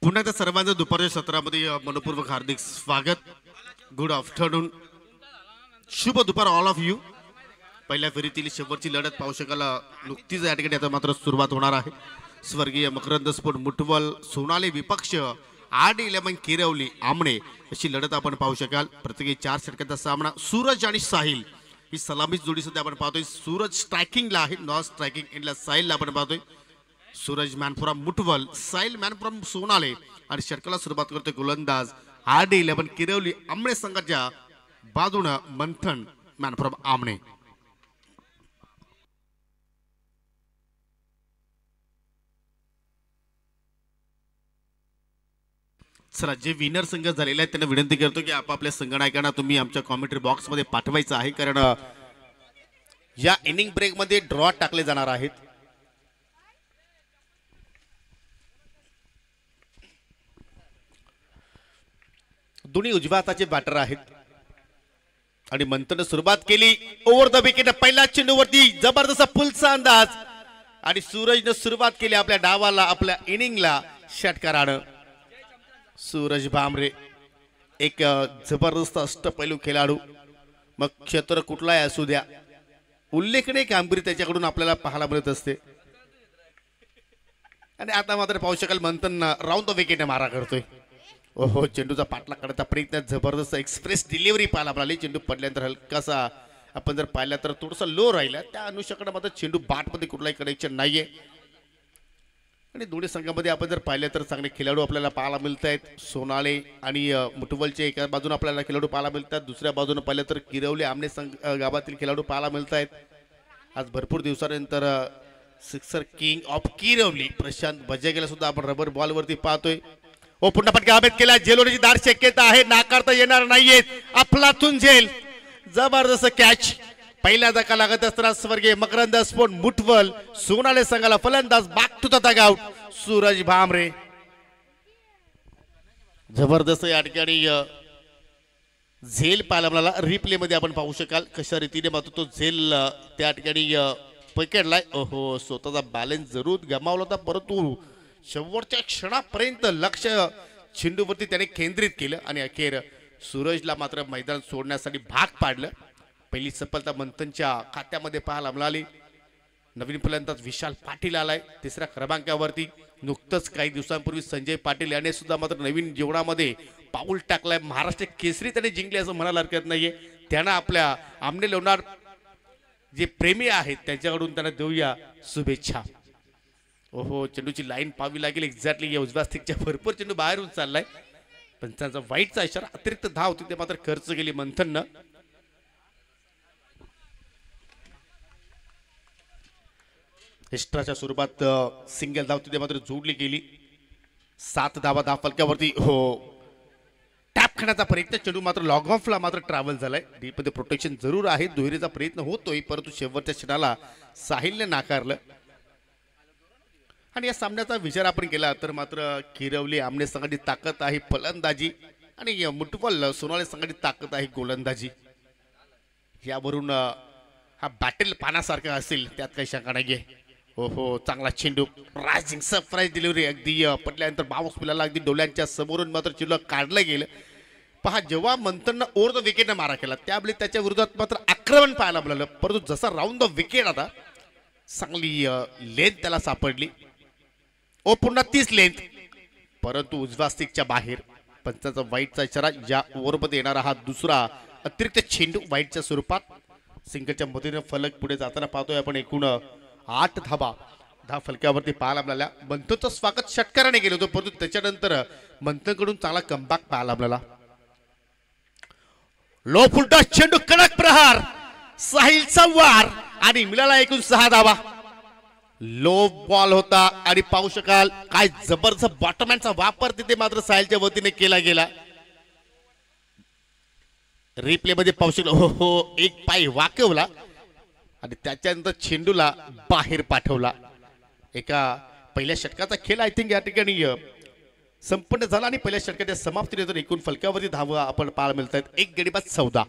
पुन्हा एकदा सर्वांचं दुपारच्या सत्रामध्ये मनपूर्वक हार्दिक स्वागत. गुड आफ्टरनून, शुभ दुपार ऑल ऑफ यू. पहिल्या फेरीतील शेवटची लढत पाहू शकाल नुकतीच या ठिकाणी आता मात्र सुरुवात होणार आहे. स्वर्गीय मकरंद स्फोट मुठवल सोनाली विपक्ष RD11 किरवली आमणे अशी लढत आपण पाहू शकाल. प्रत्येकी 4 षटकांचा सामना. सूरज आणि साहिल ही सलामी जोडी सुद्धा आपण पाहतोय. सूरज स्ट्रायकिंगला आहे, नॉन स्ट्रायकिंग एंडला साहिलला आपण पाहतोय. Suraj man from Muthwal, Sahil man from Sonale आणि षटकाला सुरुवात करतोय गोलंदाज RD11 किरवली आमणे संघाच्या बाजूने मंथन मॅन फ्रॉम आमणे. चला, जे विनर संघ झालेले आहेत त्यांना विनंती करतो की आपापल्या संगणकांना तुम्ही आमच्या कॉमेंट्री बॉक्स मध्ये पाठवायचं आहे, कारण या इनिंग ब्रेक मध्ये ड्रॉ टाकले जाणार आहेत. दोन्ही उजव्या हाताचे बॅटर आहेत आणि मंथन सुरुवात केली. ओव्हर द विकेट पहिल्या चेंडूवरती जबरदस्त पुलचा अंदाज आणि सूरजने सुरुवात केली आपल्या डावाला, आपल्या इनिंगला षटकारानं. सूरज भामरे एक जबरदस्त अष्टपैलू खेळाडू, मग क्षेत्र कुठलाही असू द्या, उल्लेखनीय कामगिरी त्याच्याकडून आपल्याला पाहायला मिळत असते. आणि आता मात्र पाहू शकाल मंथन राऊंड द विकेट मारा करतोय. ओहो, चेंडूचा पाठला करण्याचा प्रयत्न, जबरदस्त एक्सप्रेस डिलिव्हरी पाहायला मिळाली. चेंडू पडल्यानंतर हलकासा आपण जर पाहिला तर थोडासा लो राहिला, त्या अनुषंगाने मात्र चेंडू बॅटमध्ये कुठलाही कनेक्शन नाहीये. आणि दोन्ही संघामध्ये आपण जर पाहिलं तर चांगले खेळाडू आपल्याला पाहायला मिळत आहेत. सोनाळे आणि मुठवलचे एका बाजूने आपल्याला खेळाडू पाहायला मिळतात, दुसऱ्या बाजूने पाहिलं तर किरवली आमने गावातील खेळाडू पाहायला मिळत आहेत. आज भरपूर दिवसानंतर सिक्सर किंग ऑफ किरवली प्रशांत बजागेला सुद्धा आपण रबर बॉलवरती पाहतोय. ओ, पुन्हा फटका हवेत केला. झेलवण्याची दाट शक्यता आहे, नाकारता येणार नाहीये. अफलातून झेल, जबरदस्त कॅच. पहिला धक्का लागत असताना स्वर्गीय मकरंद स्फोट मुठवल सोनाले संघाला फलंदाज back to the dugout Suraj Bhamre. जबरदस्त या ठिकाणी झेल पाहायला मिळाला. रिप्ले मध्ये आपण पाहू शकाल कशा रीतीने मात्र तो झेल त्या ठिकाणी पकडलाय. ओहो, स्वतःचा बॅलन्स जरूर गमावला होता, परंतु शेवटच्या क्षणापर्यंत लक्ष चेंडूवरती त्याने केंद्रित केलं आणि अखेर सूरजला मात्र मैदान सोडण्यासाठी भाग पाडलं. पहिली सफलता मंथनच्या खात्यामध्ये पाहायला मिळाली. नवीन फलंदाज विशाल पाटील आलाय तिसऱ्या क्रमांकावरती. नुकतंच काही दिवसांपूर्वी संजय पाटील याने सुद्धा मात्र नवीन जीवनामध्ये पाऊल टाकलाय. महाराष्ट्र केसरी त्याने जिंकले असं म्हणायला हरकत नाहीये. त्यांना आपल्या आमने लोणार जे प्रेमी आहेत त्यांच्याकडून त्यांना देऊया शुभेच्छा. ओहो, चेंडूची लाईन पाहावी लागेल. एक्झॅक्टली या उजव्या स्टिकच्या भरपूर चेंडू बाहेरून चाललाय. पंचांचा वाईटचा इशारा, अतिरिक्त धाव होती ते मात्र खर्च केली मंथननं. एक्स्ट्राच्या स्वरूपात सिंगल धाव तिथे मात्र जोडली गेली. 7 धावा धाव फलक्यावरती. हो, टॅप खाण्याचा प्रयत्न, चेंडू मात्र लॉग ऑफला मात्र ट्रॅव्हल झालाय. डीप मध्ये प्रोटेक्शन जरूर आहे, दुहेरीचा प्रयत्न होतोय, परंतु शेवटच्या क्षणाला साहिलने नाकारलं. आणि या सामन्याचा विचार आपण केला तर मात्र किरवली आमने संघाची ताकद आहे फलंदाजी आणि मुठवल सोनाले संघाची ताकद आहे गोलंदाजी. यावरून हा बॅटल पाहण्यासारखा असेल, त्यात काही शंका नाहीये. ओहो, चांगला चेंडू, रायझिंग सरप्राईज डिलिव्हरी, अगदी पडल्यानंतर बाउन्स मिळाला, अगदी डोळ्यांच्या समोरून मात्र चेंडू काढलं गेलं. पहा, जेव्हा मंथननं ओव्हर द विकेटने मारा केला त्यावेळी त्याच्या विरोधात मात्र आक्रमण पाहायला मिळालं, परंतु जसा राऊंड द विकेट आता चांगली लेंथ त्याला सापडली. ओ, पुन्हा 30 लेंथ, परंतु उजव्या स्टिकच्या बाहेर. पंचाचा वाईटचा इशारा. या ओव्हरमध्ये येणारा हा दुसरा अतिरिक्त चेंडू वाईटच्या स्वरूपात. सिंगलच्या मदतीने फलक पुढे जाताना पाहतोय आपण. एकूण 8 धावा फलक्यावरती पाहायला मिळाल्या. मंथनचं स्वागत षटकाराने केलं होतं, परंतु त्याच्यानंतर मंथनकडून चांगला कमबॅक पाहायला मिळाला. लो फुलटा चेंडू, कडक प्रहार, साहिलचा वार आणि मिळाला एकूण 6 धावा. लो बॉल होता आणि पाहू शकाल काय जबरदस्त बॉटमॅनचा वापर तिथे मात्र साहिलच्या वतीने केला गेला. रिप्ले मध्ये पाहू शकलो. हो, एक पाय वाकवला आणि त्याच्यानंतर चेंडूला बाहेर पाठवला. एका पहिल्या षटकाचा खेळ आय थिंक या ठिकाणी संपन्न झाला आणि पहिल्या षटकाच्या समाप्तीनंतर एकूण फलकावरती धावा आपण पाहायला मिळत आहेत. 1 गडी बाद 14.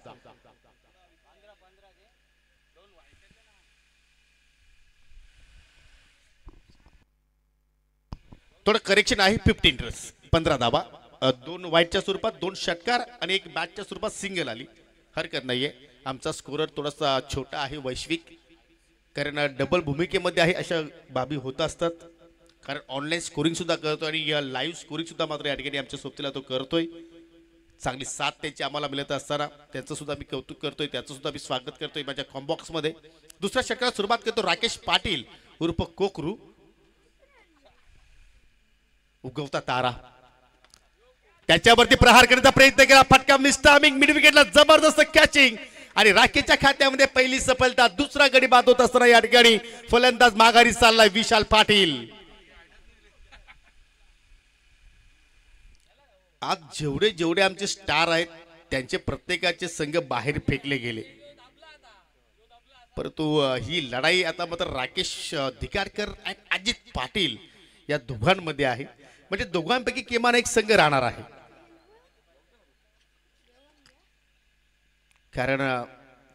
थोडं करेक्शन आहे 15 रन्स. 15 धाबा, 2 वाईटच्या स्वरूपात 2 षटकार आणि 1 बॅटच्या स्वरूपात सिंगल आली. हरकत नाहीये. आमचा स्कोरर थोडासा छोटा आहे वैश्विक, कारण डबल भूमिकेमध्ये आहे अशा बाबी होत असतात. कारण ऑनलाईन स्कोरिंग सुद्धा करतोय आणि लाईव्ह स्कोरिंग सुद्धा मात्र या ठिकाणी आमच्या सोबतीला तो करतोय. चांगली साथ त्यांची आम्हाला मिळत असताना त्यांचं सुद्धा मी कौतुक करतोय, त्याचं सुद्धा मी स्वागत करतोय माझ्या कॉम्बॉक्स मध्ये. दुसऱ्या षटकाला सुरुवात करतो राकेश पाटील उर्फ कोकरू. उगवता तारा त्याच्यावरती प्रहार करण्याचा प्रयत्न केला, फटका मिस टायमिंग, मिड विकेटला जबरदस्त कॅचिंग आणि राकेशच्या खात्यामध्ये पहिली सफलता. दुसरा गडी बाद होत असताना या ठिकाणी फलंदाज माघारी चाललाय विशाल पाटील. आज जेवढे जेवढे आमचे स्टार आहेत त्यांचे प्रत्येकाचे संघ बाहेर फेकले गेले, परंतु ही लढाई आता मात्र राकेश धिकारकर आणि अजित पाटील या दोघांमध्ये आहे. म्हणजे दोघांपैकी किमान एक संघ राहणार आहे. कारण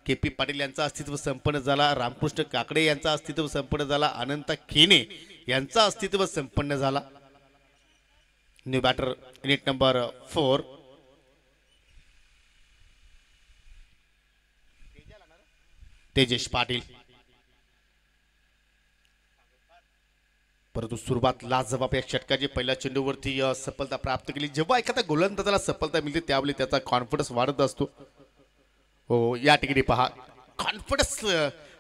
के.पी. पाटील यांचं अस्तित्व संपन्न झाला, रामकृष्ण काकडे यांचं अस्तित्व संपन्न झाला, अनंत खेने यांचं अस्तित्व संपन्न झाला. New batter unit number 4 Tejesh Patil. परंतु सुरुवात लाजवाब या षटकाची पहिल्या चेंडूवरती सफलता प्राप्त केली. जेव्हा एखाद्या गोलंदाजाला सफलता मिळते त्यावेळी त्याचा कॉन्फिडन्स वाढत असतो. हो, या ठिकाणी पहा कॉन्फिडन्स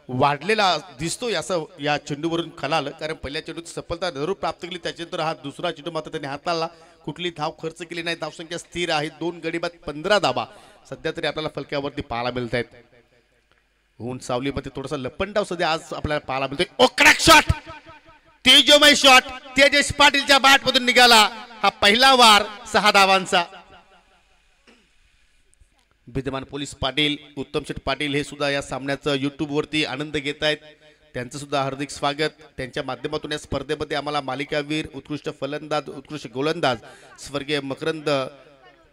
वाढलेला दिसतो असं या चेंडूवरून कळालं. कारण पहिल्या चेंडूत सफलता जरूर प्राप्त केली, त्याच्यानंतर हा दुसरा चेंडू मात्र त्यांनी हाताळला. कुठली धाव खर्च केली नाही, धावसंख्या स्थिर आहे. 2 गडी बाद 15 धाबा सध्या तरी आपल्याला फलक्यावरती पाहायला मिळत आहेत. ऊन सावलीमध्ये थोडासा लपंडाव सध्या आज आपल्याला पाहायला मिळतोय. ओ क्रॅक शॉट, तेजोमय शॉट तेजेश पाटीलच्या बॅट मधून निघाला. हा पहिला वार 6 धावांचा. विद्यमान पोलीस पाटील उत्तम शेठ पाटील हे सुद्धा या सामन्याचा युट्यूब वरती आनंद घेत आहेत. त्यांचं सुद्धा हार्दिक स्वागत. त्यांच्या माध्यमातून या स्पर्धेमध्ये आम्हाला मालिकावीर, उत्कृष्ट फलंदाज, उत्कृष्ट गोलंदाज स्वर्गीय मकरंद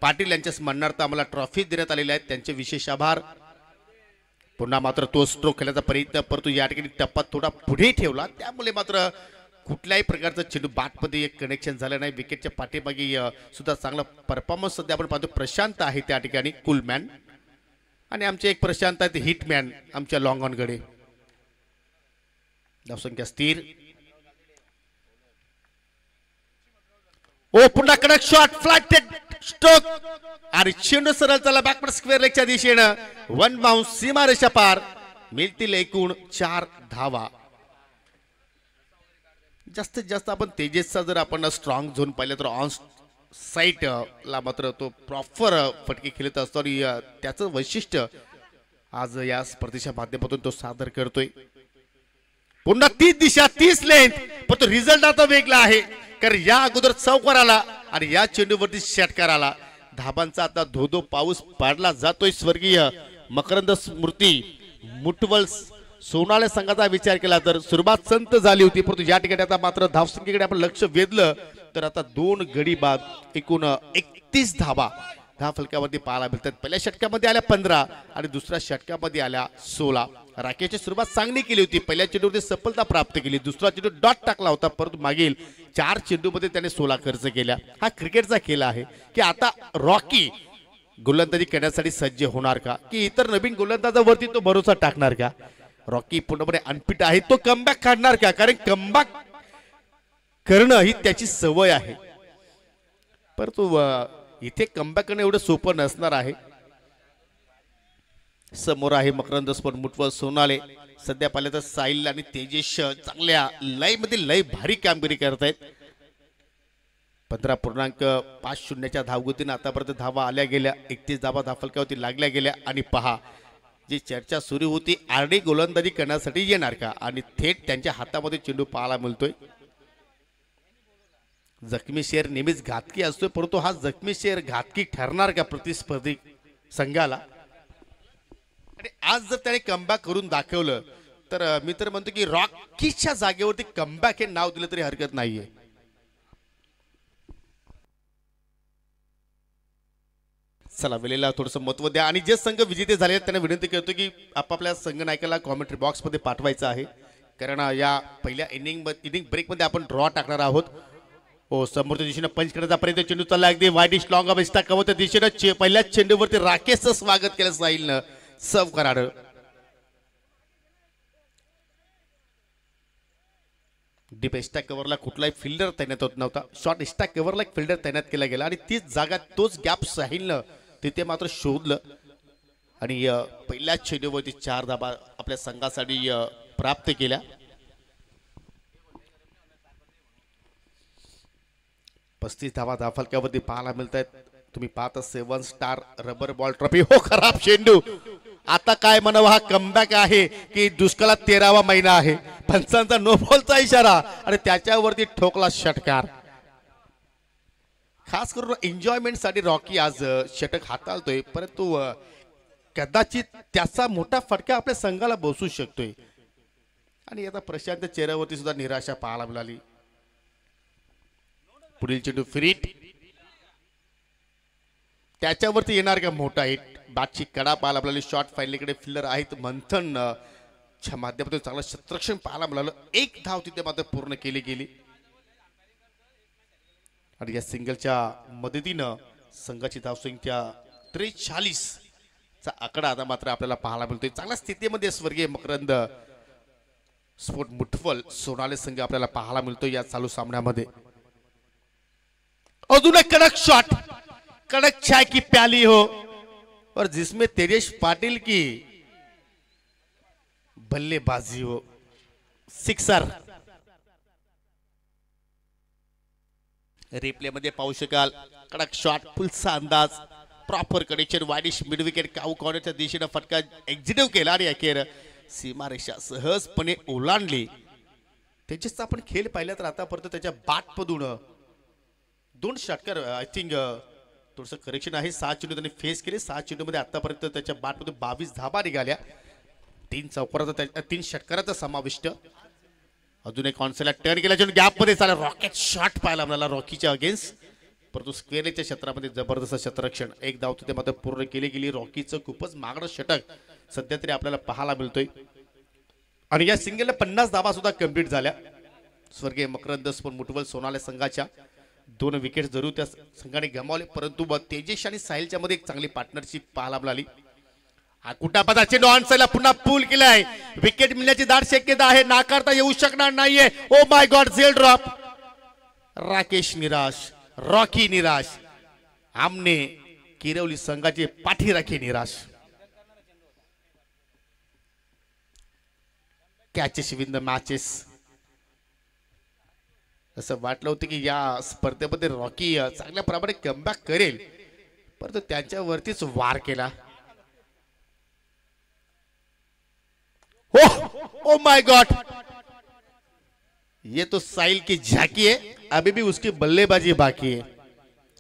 पाटील यांच्या स्मरणार्थ आम्हाला ट्रॉफी देण्यात आलेल्या आहेत. त्यांचे विशेष आभार. पुन्हा मात्र तो स्ट्रोक खेळण्याचा प्रयत्न, परंतु या ठिकाणी टप्पा थोडा पुढे ठेवला, त्यामुळे मात्र कुठल्याही प्रकारचं चेंडू बॅटमध्ये एक कनेक्शन झालं नाही. विकेटच्या पाठीमागे सुद्धा चांगला परफॉर्मन्स सध्या आपण पाहतो. प्रशांत आहे त्या ठिकाणी कुलमॅन आणि आमचे एक प्रशांत आहेत हिटमॅन आमच्या लॉंग ऑनकडे. धावसंख्या स्थिर. ओ पुन्हा कडक शॉट, फ्लॅटेड स्ट्रोक आणि चेंडू सरळ चला बॅकवर्ड स्क्वेअर लेगच्या दिशेनं. 1 बाउन्स, सीमारेषा पार. मिळतील एकूण 4 धावा. जास्तीत जास्त आपण तेजेसचा जर आपण स्ट्रॉंग झोन पाहिलं तर ऑन साईट ला मात्र तो प्रॉपर फटके खेळत असतो आणि त्याचं वैशिष्ट्य आज या स्पर्धेच्या माध्यमातून तो सादर करतोय. पुन्हा 30 दिशा 30 लेंथ, पण तो रिझल्ट आता वेगळा आहे. कारण या अगोदर चौकार आला आणि या चेंडूवरती षटकार आला. धाबांचा आता धोधो पाऊस पाडला जातोय. स्वर्गीय मकरंद स्मृती मुठवल सोनाळे संघाचा विचार केला तर सुरुवात संत झाली होती, परंतु या ठिकाणी आता मात्र धावसंख्येकडे आपण लक्ष वेधलं तर आता 2 गडी बाद एकूण 31 धावा धाव फलकावरती पाहायला मिळतात. पहिल्या षटकामध्ये आल्या 15 आणि दुसऱ्या षटकामध्ये आल्या 16. राकेशची सुरुवात चांगली केली होती, पहिल्या चेंडूवरती सफलता प्राप्त केली, दुसरा चेंडू डॉट टाकला होता, परंतु मागील 4 चेंडूमध्ये त्याने 16 खर्च केल्या. हा क्रिकेटचा खेळ आहे की आता रॉकी गोलंदाजी करण्यासाठी सज्ज होणार का, की इतर नवीन गोलंदाजावरती तो भरोसा टाकणार का. रॉकी पूर्णपणे अनफिट आहे, तो कमबॅक काढणार का, कारण कमबॅक करणं ही त्याची सवय आहे, परंतु इथे कमबॅक करणं एवढं सोपं नसणार आहे. समोर आहे मकरंद स्पोर्ट मुठवल सोनाले. सध्या पाहिलं तर साहिल आणि तेजेश चांगल्या लय मध्ये लय भारी कामगिरी करत आहेत. 15.50 धावगतीने आतापर्यंत धावा आल्या गेल्या. 31 धावा धावफलकावरती लागल्या गेल्या. आणि पहा जी चर्चा सुरू होती आरडी गोलंदाजी करण्यासाठी येणार का, आणि थेट त्यांच्या हातामध्ये चेंडू पाहायला मिळतोय. जखमी शेर नेहमीच घातकी असतोय, परंतु हा जखमी शेर घातकी ठरणार का प्रतिस्पर्धी संघाला. आणि आज जर त्याने कमबॅक करून दाखवलं तर मी तर म्हणतो की रॉकीच्या जागेवरती कमबॅक हे नाव दिलं तरी हरकत नाहीये. चला वेळेला थोडंसं महत्व द्या, आणि जे संघ विजेते झाले त्यांना विनंती करतो की आपापल्या संघ नायकाला कॉमेंट्री बॉक्स मध्ये पाठवायचं आहे, कारण या पहिल्या इनिंग ब्रेक मध्ये आपण ड्रॉ टाकणार आहोत. हो समोरच्या दिशेने पंच करण्याचा प्रयत्न, चेंडू चालला अगदी वाईट लॉंग ऑफ स्टाक कवत दिशेने पहिल्याच चेंडूवरती राकेशचं स्वागत केलं साहिलनं सर्व कराड. डीप स्टॅक कव्हरला कुठलाही फिल्डर तैनात होत नव्हता. शॉर्ट स्टॅक कव्हरला एक फिल्डर तैनात केला गेला आणि तीच जागा तोच गॅप साहिलनं तिथे मात्र शोधलं आणि पहिल्याच चेंडूवरती 4 धाबा आपल्या संघासाठी प्राप्त केल्या. 35 धावा धाफलक्यावरती पाहायला मिळत आहेत. तुम्ही पाहता 7 स्टार रबर बॉल ट्रॉफी. हो खराब चेंडू. आता काय म्हणावं, हा कमबॅक आहे की दुष्काळात 13वा महिना आहे. पंचांचा नो बॉलचा इशारा आणि त्याच्यावरती ठोकला षटकार. खास करून एन्जॉयमेंट साठी रॉकी आज षटक हाताळतोय, परंतु कदाचित त्याचा मोठा फटका आपल्या संघाला बसू शकतोय. आणि आता प्रशांत चेहऱ्यावरती सुद्धा निराशा पाहायला मिळाली. पुढील चेंडू फिरीट, त्याच्यावरती येणार का मोठा हिट. बॅटची कडा पाहायला मिळाली. शॉर्ट फायनलीकडे फिल्डर आहेत मंथन च्या माध्यमातून चांगलं क्षेत्ररक्षण पाहायला मिळालं. 1 धाव तिथे मात्र पूर्ण केली गेली आणि या सिंगलच्या मदतीनं संघाची धावसंख्या 43 चा आकडा आता मात्र आपल्याला पाहायला मिळतोय. चांगल्या स्थितीमध्ये स्वर्गीय मकरंद स्पोर्ट मुठवल सोनाले संघ आपल्याला पाहायला मिळतोय या चालू सामन्यामध्ये. अजून एक कडक शॉट, कड़क चाय की प्याली हो और जिसमें तेजेश पाटिल की बल्लेबाजी हो. सिक्सर. रिप्ले मध्ये पाहू शकाल कडक शॉट, फुलचा अंदाज, proper connection, widish mid wicket cow कॉर्नरच्या दिशेने फटका एक्झिक्यूट केला आणि अखेर सीमारेषा सहजपणे ओलांडली. तेजसचा आपण खेळ पाहिला तर आतापर्यंत त्याच्या बॅटमधून 2 षटकार, आय थिंक थोडंसं करेक्शन आहे, 6 चेंडू त्यांनी फेस केले. 6 चेंडूमध्ये आतापर्यंत त्याच्या बॅटमधून 22 धाबा निघाल्या. 3 चौकाराचा 3 षटकाराचा समाविष्ट. अजून एक कॉन्सेला टर्न केला, गॅप मध्ये चालला रॉकेट शॉट पाहायला मिळाला रॉकीच्या अगेन्स्ट, परंतु स्क्वेअरच्या क्षेत्रामध्ये जबरदस्त क्षेत्ररक्षण. 1 धाव तिथे मात्र पूर्ण केली गेली. रॉकीचं खूपच महागडं षटक सध्या तरी आपल्याला पाहायला मिळतोय आणि या सिंगलला 50 धाबा सुद्धा कंप्लीट झाल्या. स्वर्गीय मकरंद स्पोर्ट मुठवल सोनाले संघाच्या 2 विकेट जरूर त्या संघाने गमावले, परंतु तेजेश आणि साहिलच्या मध्ये एक चांगली पार्टनरशिप पाहायला मिळाली. हा कुटापदा चेंडू ऑन साइडला पुन्हा पूल केलाय. विकेट मिळण्याची दाट शक्यता आहे, नाकारता येऊ शकणार नाहीये. ओ माय गॉड, झेल ड्रॉप. राकेश निराश, रॉकी निराश, आमने किरवली संघाचे पाठीराखे निराश. Catches win the matches. असं वाटलं होतं की या स्पर्धेमध्ये रॉकी चांगल्या प्रमाणे कमबॅक करेल, परंतु त्यांच्यावरतीच वार केला. ओ माय गॉड, ये तो साहिल की झाकी है, अभी भी उसकी बल्लेबाजी बाकी है.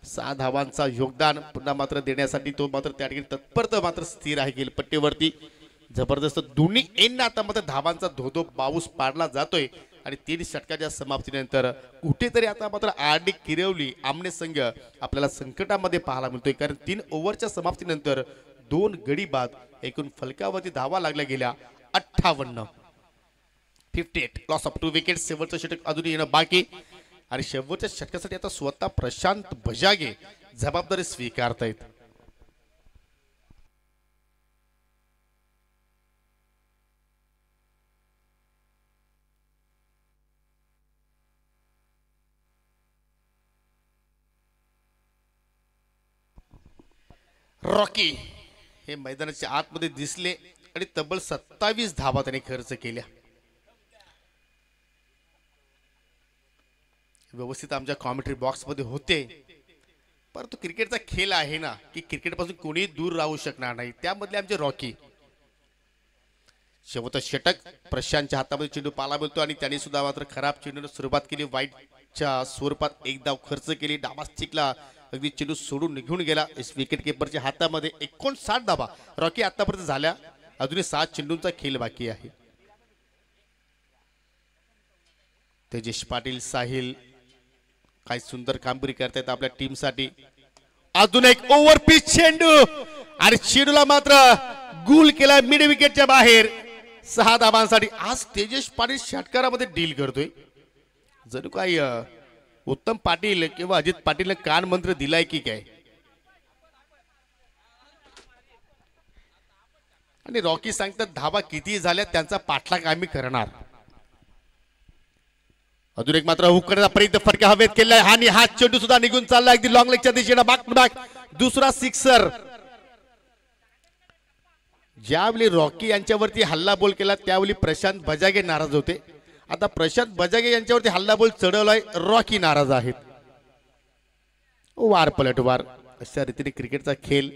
6 धावांचा योगदान पुन्हा मात्र देण्यासाठी तो मात्र त्या ठिकाणी तत्पर मात्र स्थिर आहे पट्टीवरती. जबरदस्त दोन्ही एंडना आता मात्र धावांचा धोधो पाऊस पाडला जातोय आणि 3 षटकाच्या समाप्तीनंतर कुठेतरी आता मात्र आरडी किरवली आमने संघ आपल्याला संकटामध्ये पाहायला मिळतोय, कारण 3 ओव्हरच्या समाप्तीनंतर 2 गडी बाद एकूण फलकावरती धावा लागल्या गेल्या 58. 58 लॉस ऑफ 2 विकेट. शेवटचं षटक अजून येणं बाकी आणि शेवटच्या षटकासाठी आता स्वतः प्रशांत बजागे जबाबदारी स्वीकारतायत. रॉकी हे मैदानाच्या आतमध्ये दिसले आणि तब्बल 27 धावा त्याने खर्च केल्या. व्यवस्थित आमच्या कॉमेंट्री बॉक्स मध्ये होते, परंतु क्रिकेटचा खेळ आहे ना की क्रिकेट पासून कोणी दूर राहू शकणार नाही. त्यामधले आमचे रॉकी. शेवटचं षटक प्रशांतच्या हातामध्ये चेंडू पाहायला मिळतो आणि त्यांनी सुद्धा मात्र खराब चेंडूने सुरुवात केली. वाईटच्या स्वरूपात 1 धाव खर्च केली. डावा स्टिकला अगदी चेंडू सोडून निघून गेला. विकेट किपरच्या हातामध्ये 59 धावा रॉकी आतापर्यंत झाल्या. अजूनही 7 चेंडूंचा खेळ बाकी आहे. तेजेश पाटील, साहिल काय सुंदर कामगिरी करतायत आपल्या टीम साठी. अजून एक ओव्हर पिच चेंडू आणि चेंडूला मात्र गुल केला मिड विकेटच्या बाहेर. 6 धावांसाठी आज तेजेश पाटील षटकारामध्ये डील करतोय. जणू काय उत्तम पाटील किंवा अजित पाटीलने कान मंत्र दिलाय की काय? आणि रॉकी सांगतात धाबा किती झाल्या त्यांचा पाठलाग आम्ही करणार. अजून एक मात्र हुक करण्याचा प्रयत्न फटका हवेत केलाय आणि हा चेंडू सुद्धा निघून चालला अगदी लॉंग लेगच्या दिशेने बॅक टू बॅक दुसरा सिक्सर. ज्यावेळी रॉकी यांच्यावरती हल्ला बोल केला त्यावेळी प्रशांत बजागे नाराज होते. आता प्रशांत बजागे यांच्यावरती हल्ला बोल चढवलाय, रॉकी नाराज आहेत. वार पलटवार अशा रीतीने क्रिकेटचा खेळ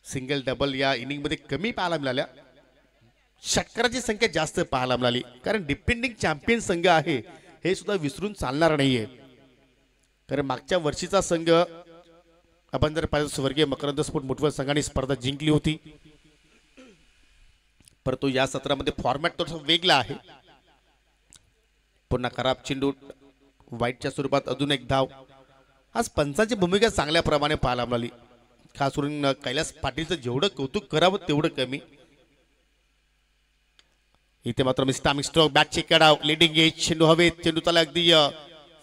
सिंगल डबल या इनिंग मध्ये कमी पाहायला मिळाल्या, षटकाराची संख्या जास्त पाहायला मिळाली. कारण डिपेंडिंग चॅम्पियन संघ आहे हे सुद्धा विसरून चालणार नाहीये. कारण मागच्या वर्षीचा संघ आपण जर पाहिलं स्वर्गीय मकरंद स्फोट मुठवल संघाने स्पर्धा जिंकली होती, परंतु या सत्रामध्ये फॉर्मॅट थोडासा वेगळा आहे. पुन्हा खराब चेंडू वाईटच्या स्वरूपात अजून एक धाव. आज पंचांची भूमिका चांगल्या प्रमाणे पाहायला मिळाली. खास करून कैलास पाटीलचं जेवढं कौतुक करावं तेवढं कमी. इथे मात्र मिस्टामिक स्ट्रोक बॅट चेक करा लिडिंग एज चेंडू हवेत, चेंडू त्याला अगदी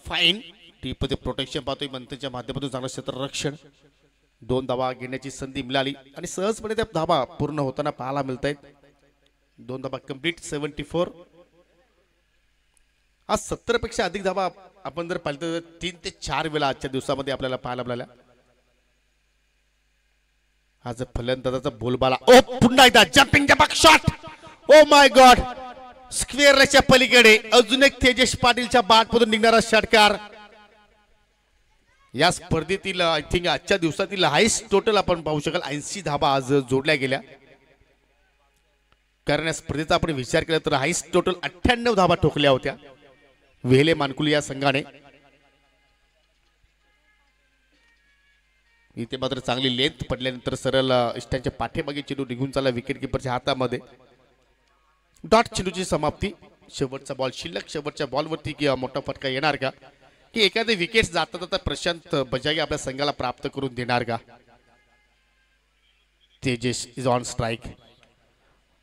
फाईन टीपमध्ये प्रोटेक्शन पाहतोय मंत्रीच्या माध्यमातून चांगलं क्षेत्ररक्षण. 2 धावा घेण्याची संधी मिळाली आणि सहजपणे त्या धावा पूर्ण होताना पाहायला मिळत आहेत. 2 धावा कंप्लीट 74. आज 70 पेक्षा अधिक धावा आपण जर पाहिलं तर 3 ते 4 वेळा आजच्या दिवसामध्ये आपल्याला पाहायला मिळाल्या. आज फलंदाजाचा बोलबाला ओ पुन्हा एकदा jumping jack shot. Oh my God, स्क्वेअरच्या पलीकडे अजून एक तेजस पाटीलच्या बॅटमधून निघणारा षटकार. या स्पर्धेतील आय थिंक आजच्या दिवसातील हायस्ट टोटल आपण पाहू शकाल 80 धावा आज जोडल्या गेल्या. कारण या स्पर्धेचा आपण विचार केला तर हायस्ट टोटल 98 धावा ठोकल्या होत्या वेहले मानकुली या संघाने. इथे मात्र चांगली लेंथ पडल्यानंतर सरळ इष्टांच्या पाठीमागे चेंडू निघून चालला विकेट किपरच्या हातामध्ये. डॉट चेंडूची समाप्ती. शेवटचा बॉल शिल्लक, शेवटच्या बॉलवरती की मोठा फटका येणार का, की एखादे विकेट जाता जाता प्रशांत बजागे आपल्या संघाला प्राप्त करून देणार का. Tejas is on strike.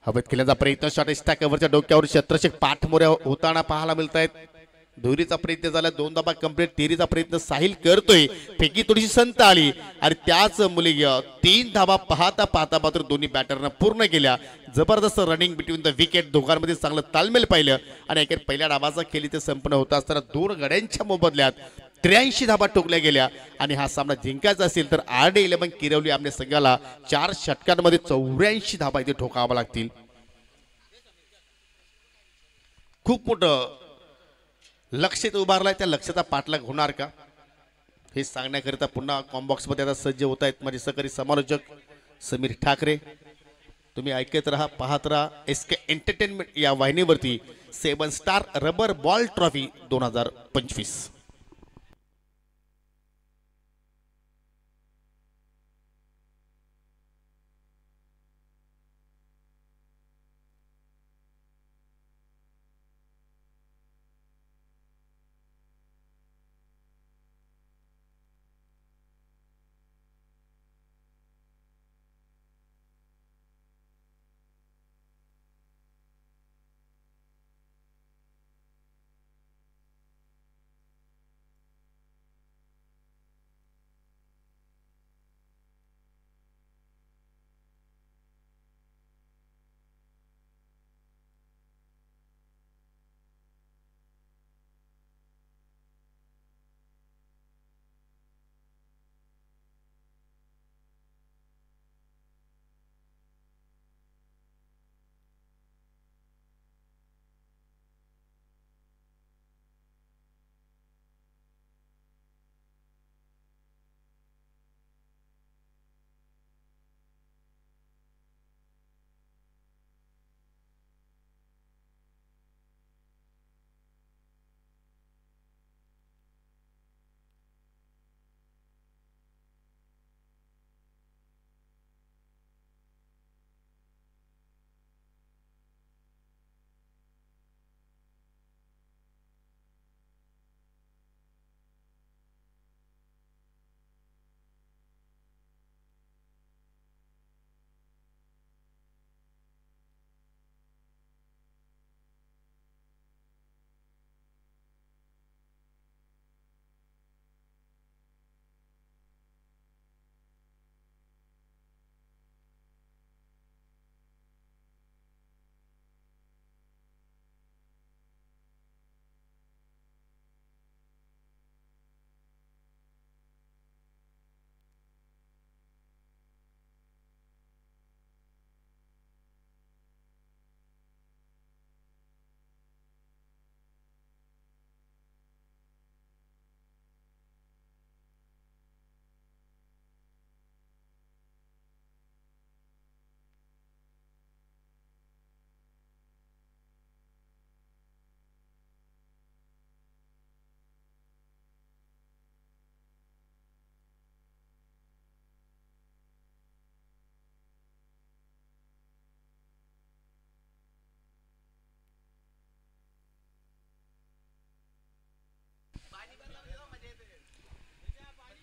हवेत केल्याचा प्रयत्न शॉट इस्टा कव्हरच्या डोक्यावर क्षेत्ररक्षक पाठमोऱ्या होताना पाहायला मिळत आहेत. दुहेरीचा प्रयत्न झाला, 2 धावा कंप्लीट. तिहेरीचा प्रयत्न साहिल करतोय, फेकी थोडीशी संत आली आणि त्याच मुले 3 धावा पाहता पाहता मात्र दोन्ही बॅटरनं पूर्ण केल्या. जबरदस्त रनिंग बिटवीन द विकेट, दोघांमध्ये चांगलं तालमेल पाहिलं आणि एका पहिल्या डावाचा खेळ इथे संपन्न होता असताना 2 गड्यांच्या मोबदल्यात 83 धावा ठोकल्या गेल्या. आणि हा सामना जिंकायचा असेल तर RD11 किरवली आपल्या संघाला 4 षटकांमध्ये 84 धावा इथे ठोकावा लागतील. खूप मोठं लक्ष उभारलाय, त्या लक्षाचा पाठलाग होणार का हे सांगण्याकरिता पुन्हा कॉम्बॉक्स मध्ये आता सज्ज होत आहेत माझे सहकारी समालोचक समीर ठाकरे. तुम्ही ऐकत राहा, पाहत राहा SK एंटरटेनमेंट या वाहिनीवरती 7 star rubber ball trophy 2025.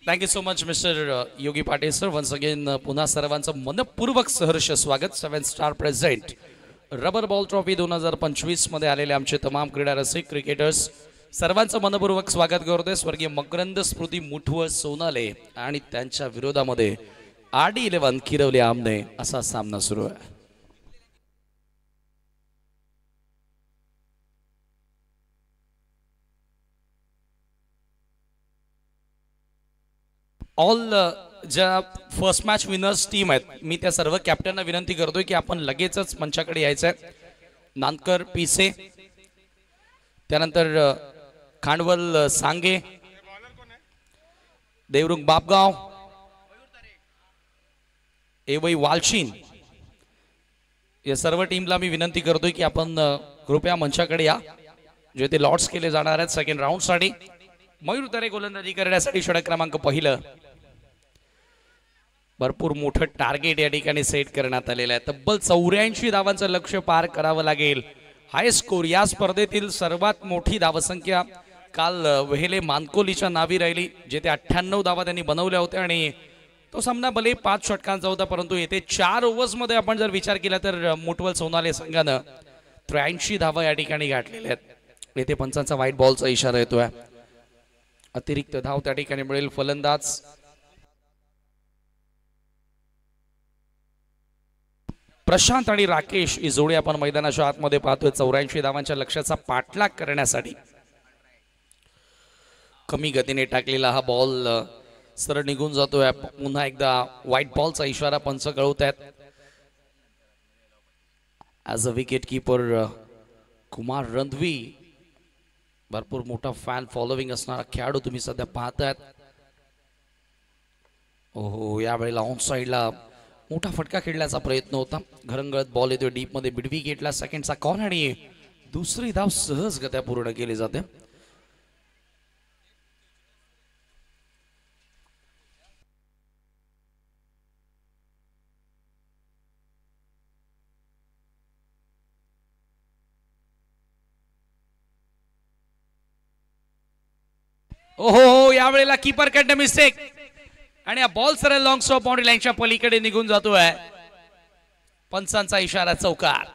Thank you so much mister Yogi Patil sir. Once again पुन्हा सर्वांचं मनपूर्वक सहर्ष स्वागत. 7 star present rubber ball trophy 2025 मध्ये आलेले आमचे तमाम क्रीडा रसिक क्रिकेटर्स सर्वांचं मनपूर्वक स्वागत करतोय. स्वर्गीय मकरंद स्मृती मुठवळ सोनाले आणि त्यांच्या विरोधामध्ये RD11 किरवली आमने असा सामना सुरू आहे. ऑल ज्या फर्स्ट मॅच विनर्स टीम आहेत मी त्या सर्व कॅप्टनना विनंती करतोय की आपण लगेचच मंचाकडे यायचं आहे. नानकर पिसे, त्यानंतर खांडवल सांगे, देवरुंग बापगाव, एवई वालशीन या सर्व टीमला मी विनंती करतोय की आपण कृपया मंचाकडे या जे ते लॉट्स केले जाणार आहेत सेकंड राऊंड साठी. मयूर तरे गोलंदाजी करण्यासाठी षटक क्रमांक पहिलं. भरपूर मोठं टार्गेट या ठिकाणी सेट करण्यात आलेलं आहे. तब्बल 84 धावांचं लक्ष्य पार करावं लागेल. हाय स्कोर या स्पर्धेतील सर्वात मोठी धावसंख्या काल वेहेले मानकोलीच्या नावी राहिली जेथे 98 धावा त्यांनी बनवल्या होत्या आणि तो सामना भले 5 षटकांचा होता परंतु येथे 4 ओव्हर्स मध्ये आपण जर विचार केला तर मुठवल सोनाले संघानं 83 धावा या ठिकाणी गाठलेल्या आहेत. येथे पंचांचा व्हाईट बॉलचा इशारा येतोय. अतिरिक्त धाव त्या ठिकाणी मिळेल. फलंदाज प्रशांत आणि राकेश ही जोडी आपण मैदानाच्या आतमध्ये पाहतोय. 84 धावांच्या लक्ष्याचा पाठलाग करण्यासाठी कमी गतीने टाकलेला हा बॉल सरळ निघून जातोय. पुन्हा एकदा व्हाईट बॉलचा इशारा पंच कळवत आहेत. As a wicket keeper Kumar Randhavi, भरपूर मोठा फॅन फॉलोविंग असणारा खेळाडू तुम्ही सध्या पाहतायत. ओहो, यावेळेला ऑन साइडला मोठा फटका खेळण्याचा प्रयत्न होता. घरंगळत बॉल येतोय डीप मध्ये. मिड विकेटला सेकंडचा कॉर्नर आणि दुसरी धाव सहजगत्या पूर्ण केली जाते. ओहो, यावेळेला कीपर कडनं मिस्टेक आणि हा बॉल सरळ लॉंग स्टॉप बाउंड्री लाईनच्या पलीकडे निघून जातोय. पंचांचा इशारा चौकार.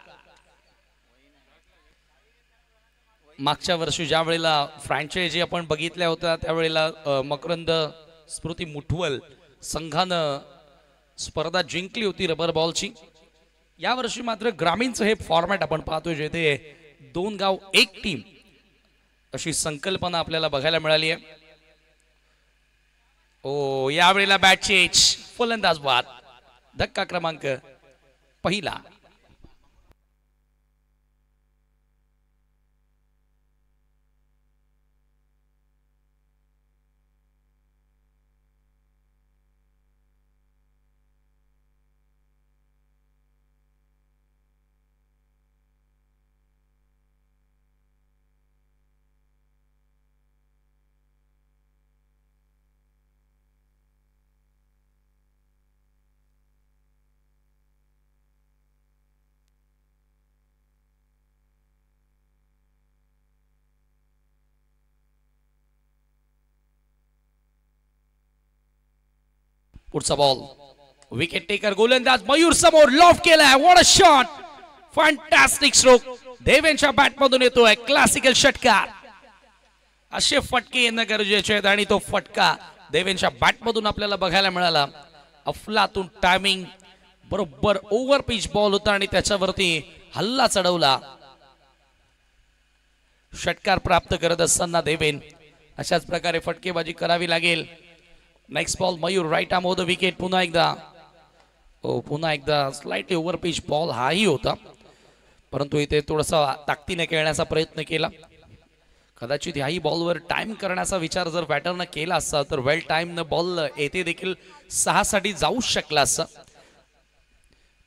मागच्या वर्षी ज्या वेळेला फ्रँचायझी आपण बघितल्या होत्या त्यावेळेला मकरंद स्मृती मुठवल संघानं स्पर्धा जिंकली होती रबर बॉलची. या वर्षी मात्र ग्रामीणचं हे फॉर्मॅट आपण पाहतोय जेथे 2 गाव 1 टीम अशी संकल्पना आपल्याला बघायला मिळाली आहे. ओ, यावेळेला बॅट चेंज. फलंदाज बाद. धक्का क्रमांक पहिला. पुढचा बॉल. विकेट टेकर गोलंदाज मयूर समोर लॉफ केलाय. What a shot. Fantastic stroke देवेंच्या बॅट मधून येतोय. क्लासिकल षटकार. असे फटके येणं गरजेचे आहेत आणि तो फटका देवेंच्या बॅट मधून आपल्याला बघायला मिळाला. अफलातून टायमिंग बरोबर. ओव्हर पिच बॉल होता आणि त्याच्यावरती हल्ला चढवला. षटकार प्राप्त करत असताना देवेन अशाच प्रकारे फटकेबाजी करावी लागेल. Next ball Mayur right arm off the wicket. पुन्हा एकदा स्लाइटली ओव्हर पिच बॉल हाही होता परंतु इथे थोडासा ताकदीने खेळण्याचा प्रयत्न केला. कदाचित याही बॉलवर टाइम करण्याचा विचार जर बॅटरनं केला असता तर वेल टाइम न बॉल येथे देखील 6 साठी जाऊ शकला असता.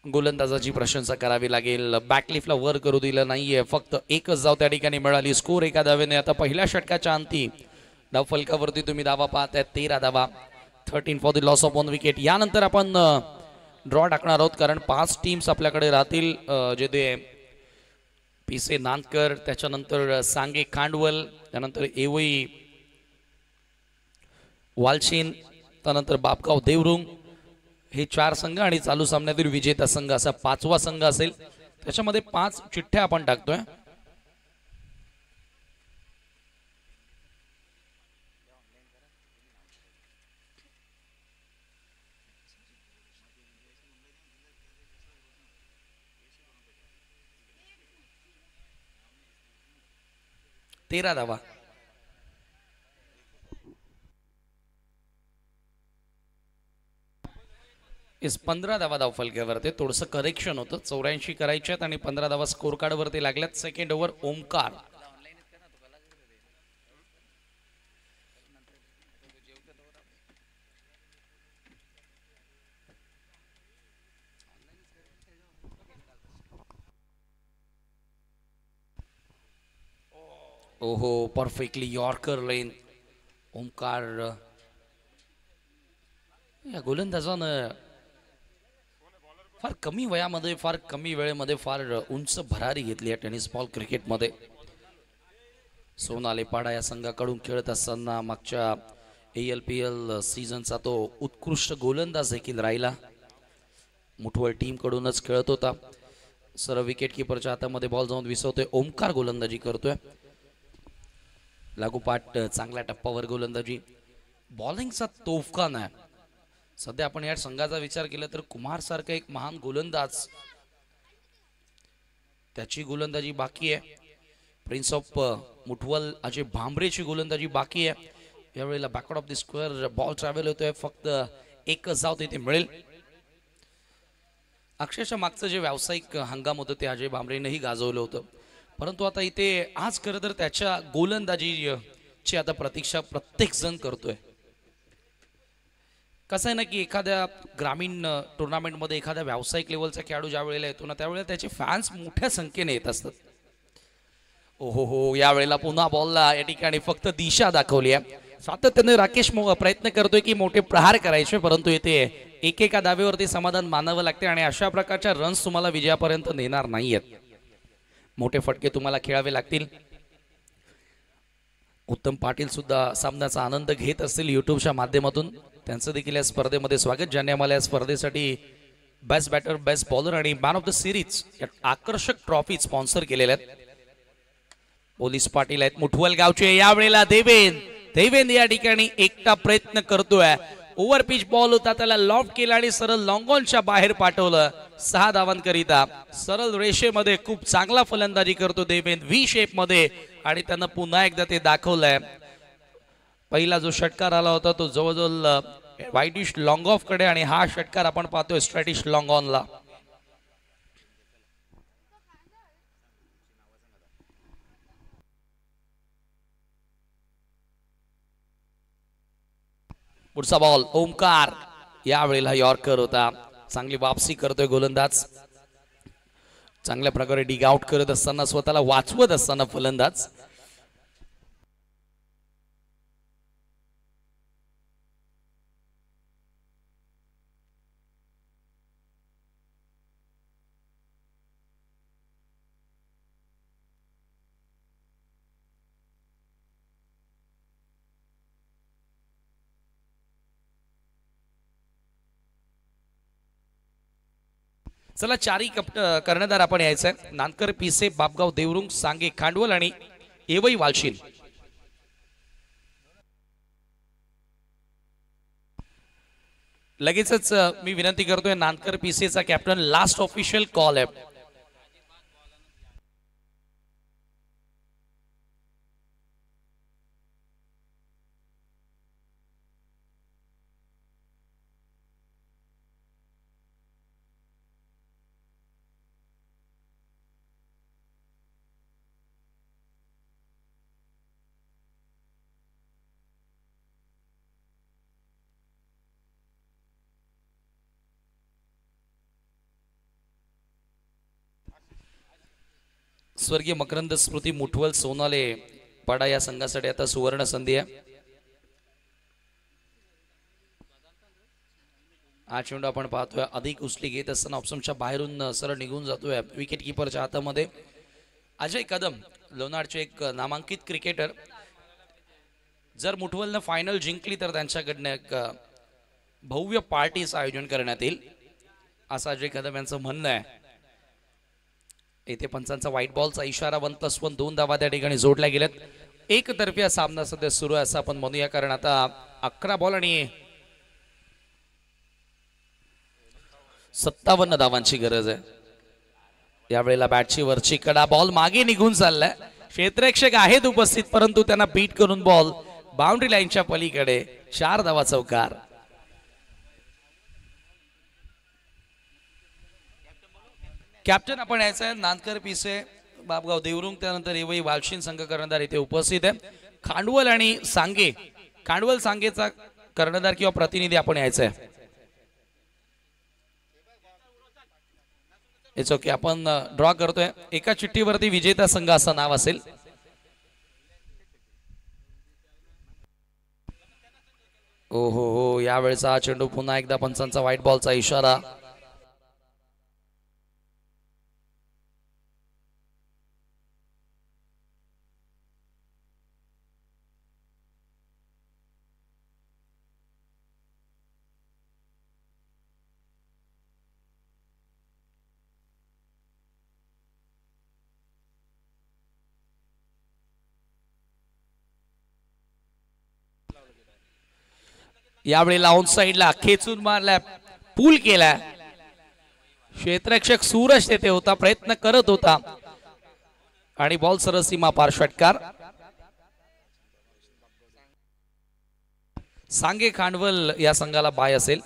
गोलंदाजाची प्रशंसा करावी लागेल. बॅकलिफ्टला वर करू दिलं नाहीये. फक्त एकच धाव त्या ठिकाणी मिळाली. स्कोर एका धावेने. आता पहिल्या षटकाच्या अंती धाव फलकावरती तुम्ही धावा पाहताय 13 धावा. 13 for the loss of 1 wicket. यानंतर आपण ड्रॉ टाकणार आहोत कारण 5 टीम्स आपल्याकडे राहतील जे ते पिसे नानकर, त्याच्यानंतर सांगे खांडवल, त्यानंतर एवई वालशीन त्यानंतर बापगाव देवरुंग हे 4 संघ आणि चालू सामन्यातील विजेता संघ असा 5वा संघ असेल. त्याच्यामध्ये 5 चिठ्ठ्या आपण टाकतोय. तेरा धावा. इस 15 धावा धावफलक्यावरती थोडंसं करेक्शन होतं. 84 करायच्यात आणि 15 धावा स्कोर कार्ड वरती लागल्यात. Second over Omkar. ओहो परफेक्टली यॉर्कर लेन. ओमकार या गोलंदाजानं फार कमी वयामध्ये फार कमी वेळेमध्ये फार उंच भरारी घेतली आहे टेनिस बॉल क्रिकेटमध्ये. सोनाली पाडा या संघाकडून खेळत असताना मागच्या ALPL सीझनचा तो उत्कृष्ट गोलंदाज देखील राहिला. मुठवळ टीम कडूनच खेळत होता. सर्व विकेट किपरच्या हातामध्ये बॉल जाऊन विसवतोय. ओमकार गोलंदाजी करतोय. लागोपाठ चांगल्या टप्प्यावर गोलंदाजी. बॉलिंगचा तोफखान आहे. सध्या आपण या संघाचा विचार केला तर कुमार सारखा एक महान गोलंदाज त्याची गोलंदाजी बाकी आहे. प्रिन्स ऑफ मुठवल अजय भांबरेची गोलंदाजी बाकी आहे. यावेळेला backward of the square ball travel होतोय. फक्त एकच धाव तिथे मिळेल. अक्षरशः मागचं जे व्यावसायिक हंगाम होतं ते अजय भांबरेनेही गाजवलं होतं. परंतु आता इथे आज खरं तर त्याच्या गोलंदाजीची आता प्रतीक्षा प्रत्येक जण करतोय. कसं आहे ना की एखाद्या ग्रामीण टुर्नामेंटमध्ये एखाद्या व्यावसायिक लेवलचा खेळाडू ज्या वेळेला येतो ना त्यावेळेला त्याचे फॅन्स मोठ्या संख्येने येत असतात. ओहो हो यावेळेला पुन्हा बॉलला या ठिकाणी फक्त दिशा दाखवली आहे. सातत्याने राकेश प्रयत्न करतोय की मोठे प्रहार करायचे परंतु इथे एकेका दावेवरती समाधान मानावं लागते आणि अशा प्रकारच्या रन्स तुम्हाला विजयापर्यंत नेणार नाहीयेत. मोठे फटके तुम्हाला खेळावे लागतील. उत्तम पाटील सुद्धा सामन्याचा आनंद घेत असतील युट्यूबच्या माध्यमातून. त्यांचं देखील या स्पर्धेमध्ये स्वागत. ज्यांनी आम्हाला या स्पर्धेसाठी बेस्ट बॅटर बेस्ट बॉलर आणि मॅन ऑफ द सिरीज या आकर्षक ट्रॉफी स्पॉन्सर केलेल्या आहेत. पोलीस पाटील आहेत मुठवल गावचे. यावेळेला देवेंद्र या ठिकाणी एकटा प्रयत्न करतोय. ओव्हर पिच बॉल होता त्याला लॉफ्ट केला आणि सरळ लॉंग ऑनच्या बाहेर पाठवलं. 6 धावांकरिता सरळ रेषेमध्ये खूप चांगला फलंदाजी करतो देवेंद्र व्ही शेप मध्ये आणि त्यानं पुन्हा एकदा ते दाखवलंय. पहिला जो षटकार आला होता तो जवळजवळ वाईटिश लॉंग ऑफ कडे आणि हा षटकार आपण पाहतोय स्ट्रॅटिश लॉंग ऑनला. पुढचा बॉल ओमकार. यावेळेला यॉर्कर होता. चांगली वापसी करतोय गोलंदाज. चांगल्या प्रकारे डिग आउट करत असताना स्वतःला वाचवत असताना फलंदाज. चला चारी कर्णधार आपण यायचंय. नानकर पिसे बापगाव देवरुंग सांगे खांडवल आणि एवई वालशील. लगेचच मी विनंती करतोय Nankar पिसेचा captain last official call आहे. स्वर्गीय मकरंद स्मृती मुठवल सोनाले पाडा या संघासाठी आता सुवर्ण संधी आहे. हा चेंडू आपण पाहतोय अधिक उचली घेत असताना ऑप्शनच्या बाहेरून सरळ निघून जातोय विकेट किपरच्या हातामध्ये. अजय कदम लोणारचे एक नामांकित क्रिकेटर. जर मुठवलनं फायनल जिंकली तर त्यांच्याकडनं एक भव्य पार्टीचं आयोजन करण्यात येईल असं अजय कदम यांचं म्हणणं आहे. येथे पंचांचा व्हाईट बॉलचा इशारा 1+1 2 धावा त्या ठिकाणी जोडल्या गेल्यात. एकतर्फी हा सामना सध्या सुरू आहे असं आपण म्हणूया, कारण आता 11 बॉल आणि 57 धावांची गरज आहे. यावेळेला बॅटची वरची कडा, बॉल मागे निघून चाललाय. क्षेत्ररक्षक आहेत उपस्थित परंतु त्यांना बीट करून बॉल बाउंड्री लाईनच्या पलीकडे. 4 धावा चौकार. कॅप्टन आपण यायचं आहे नांदकर पिसे बापगाव देवरुंग, त्यानंतर एवई वालशीन संघ कर्णधार इथे उपस्थित आहे. खांडवल आणि सांगे, खांडवल सांगेचा कर्णधार किंवा प्रतिनिधी आपण यायचं आहे. इट्स ओके, आपण ड्रॉ करतोय. एका चिठ्ठीवरती विजेता संघ असं नाव असेल. ओ हो हो, यावेळेचा हा चेंडू पुन्हा एकदा पंचांचा व्हाईट बॉलचा इशारा. यावेळेला ऑन साइडला खेचून मारला, पूल केला. क्षेत्ररक्षक सूरज तेथे होता, प्रयत्न करत होता आणि बॉल सरळ सीमा पार. षटकार. सांगे खांडवल या संघाला बाय असेल.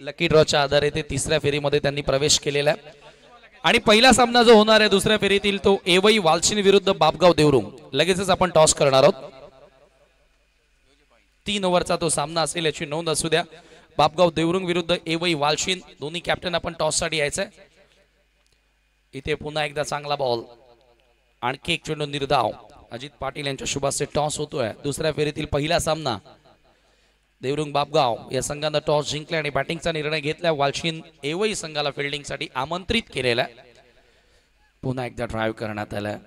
लकी ड्रॉच्या आधारे ते तिसऱ्या फेरीमध्ये त्यांनी प्रवेश केलेला आहे आणि पहिला सामना जो होणार आहे दुसऱ्या फेरीतील तो एवई वालशीन विरुद्ध बापगाव देवरुंग. लगेचच आपण टॉस करणार आहोत. 3 ओव्हरचा तो सामना असेल याची नोंद असू द्या. बापगाव देवरुंग विरुद्ध एवई वालशीन, दोन्ही कॅप्टन आपण टॉस साठी यायचंय. इथे पुन्हा एकदा चांगला बॉल, आणखी एक चेंडू निर्धाव. अजित पाटील यांच्या शुभाचे टॉस होतोय. दुसऱ्या फेरीतील पहिला सामना. देवरुंग बापगाव या संघानं टॉस जिंकले आणि बॅटिंगचा निर्णय घेतला. वालशीन एवई संघाला फिल्डिंगसाठी आमंत्रित केलेला. पुन्हा एकदा ड्राईव्ह करण्यात आलाय.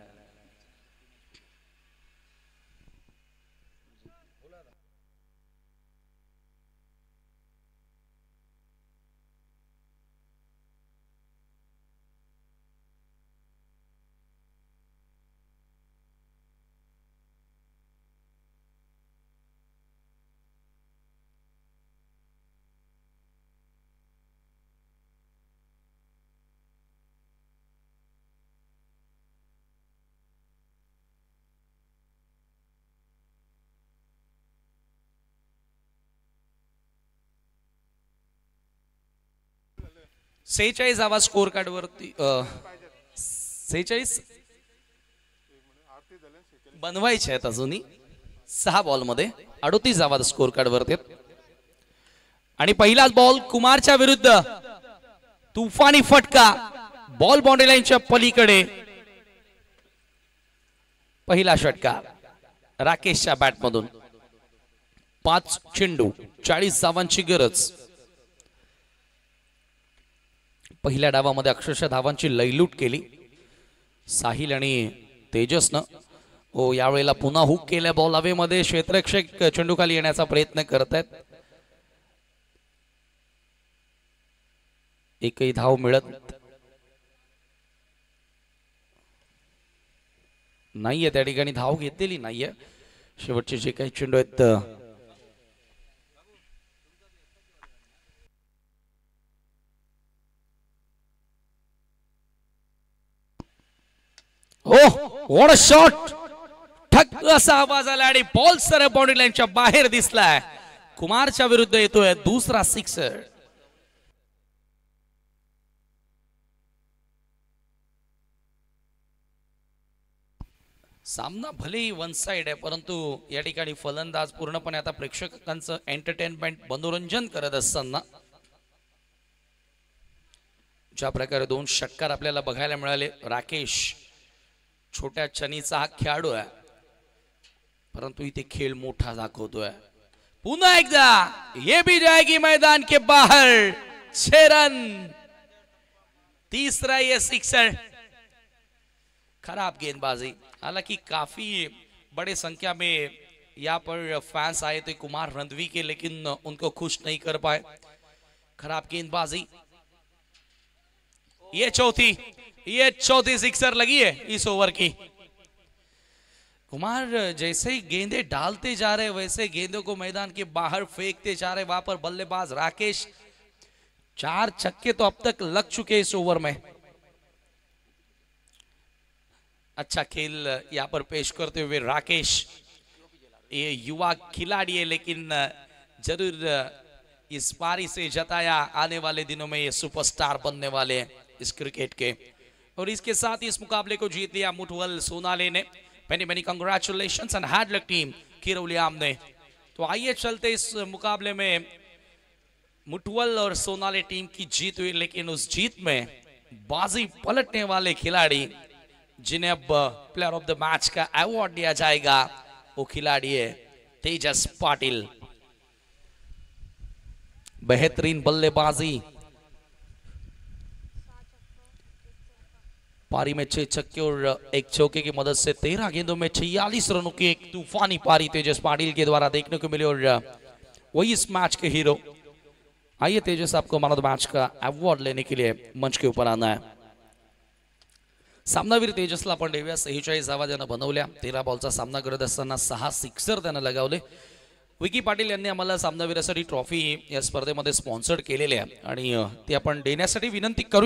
सेहेचाळीस धावा स्कोर कार्ड वरती. 46 बनवायचे आहेत अजूनही. 6 बॉल मध्ये 38 धावा स्कोर कार्ड वरती. आणि पहिलाच बॉल कुमारच्या विरुद्ध तुफानी फटका, बॉल बाउंड्री लाईनच्या पलीकडे. पहिला षटकार राकेशच्या बॅट मधून. 5 चेंडू 40 धावांची गरज. पहिल्या डावामध्ये अक्षरशः धावांची लयलूट केली साहिल आणि तेजसनं. ओ यावेळेला पुन्हा हुक केल्या बॉल हवेमध्ये. क्षेत्ररक्षक चेंडू खाली येण्याचा प्रयत्न करत आहेत. एकही धाव मिळत नाहीये त्या ठिकाणी, धाव घेतलेली नाहीये. शेवटचे जे काही चेंडू आहेत व्हॉट अ शॉट. ठक असा आवाज आला आणि बॉल सरळ बाउंड्री लाईनच्या बाहेर दिसलाय. कुमारच्या विरुद्ध येतोय दुसरा सिक्सर. सामना भलेही वन साइड आहे परंतु या ठिकाणी फलंदाज पूर्णपणे आता प्रेक्षकांचं एंटरटेनमेंट मनोरंजन करत असताना ज्या प्रकारे 2 षटकार आपल्याला बघायला मिळाले. राकेश छोट्या चनीचा हा खेळाडू आहे परंतु इथे खेळ मोठा दाखवतोय. पुन्हा एकदा ये भी जाएगी मैदान के बाहर. 6 रन. तीसरा ये सिक्सर. खराब गेंदबाजी. हालांकि काफी बड़े संख्या में यहाँ पर फैंस आए थे कुमार रंधवी के, लेकिन उनको खुश नहीं कर पाए। खराब गेंदबाजी। ये चौथी सिक्सर लगी है इस ओवर की। कुमार जैसे ही गेंदे डालते जा रहे वैसे गेंदों को मैदान के बाहर फेंकते जा रहे। वहां पर बल्लेबाज राकेश, 4 छक्के तो अब तक लग चुके इस ओवर में। अच्छा खेल यहाँ पर पेश करते हुए राकेश, ये युवा खिलाड़ी है लेकिन जरूर इस पारी से जताया आने वाले दिनों में ये सुपरस्टार बनने वाले हैं इस क्रिकेट के। और इसके साथ ही इस मुकाबले को जीत लिया मुठवल सोनाले ने। मेनी कंग्रेचुलेशंस एंड हार्ड लक टीम किरौली आम ने। तो आइए चलते इस मुकाबले में मुठवल और सोनाले टीम की जीत हुई, लेकिन उस जीत में बाजी पलटने वाले खिलाड़ी जिन्हें अब प्लेयर ऑफ द मैच का अवार्ड दिया जाएगा वो खिलाड़ी है तेजस पाटिल। बेहतरीन बल्लेबाजी, पारी में 6 छक्के और 1 चौके की मदद से 13 गेंदों में 46 रनों की एक तूफानी पारी तेजस पाटिल के द्वारा देखने को मिली और वही इस मैच के हीरो। आइए तेजस आपको मैन ऑफ द मैच का अवार्ड लेने के लिए मंच के ऊपर आना है। सामनावीर तेजसला आपण देऊया। 46 धावा त्यानं बनवल्या। 13 बॉलचा सामना करत असताना 6 सिक्सर त्यानं लगावले। विकी पाटील यांनी आम्हाला सामनावीरासाठी ट्रॉफी या स्पर्धेमध्ये स्पॉन्सर्ड केलेली आहे आणि ती आपण देण्यासाठी विनंती करू।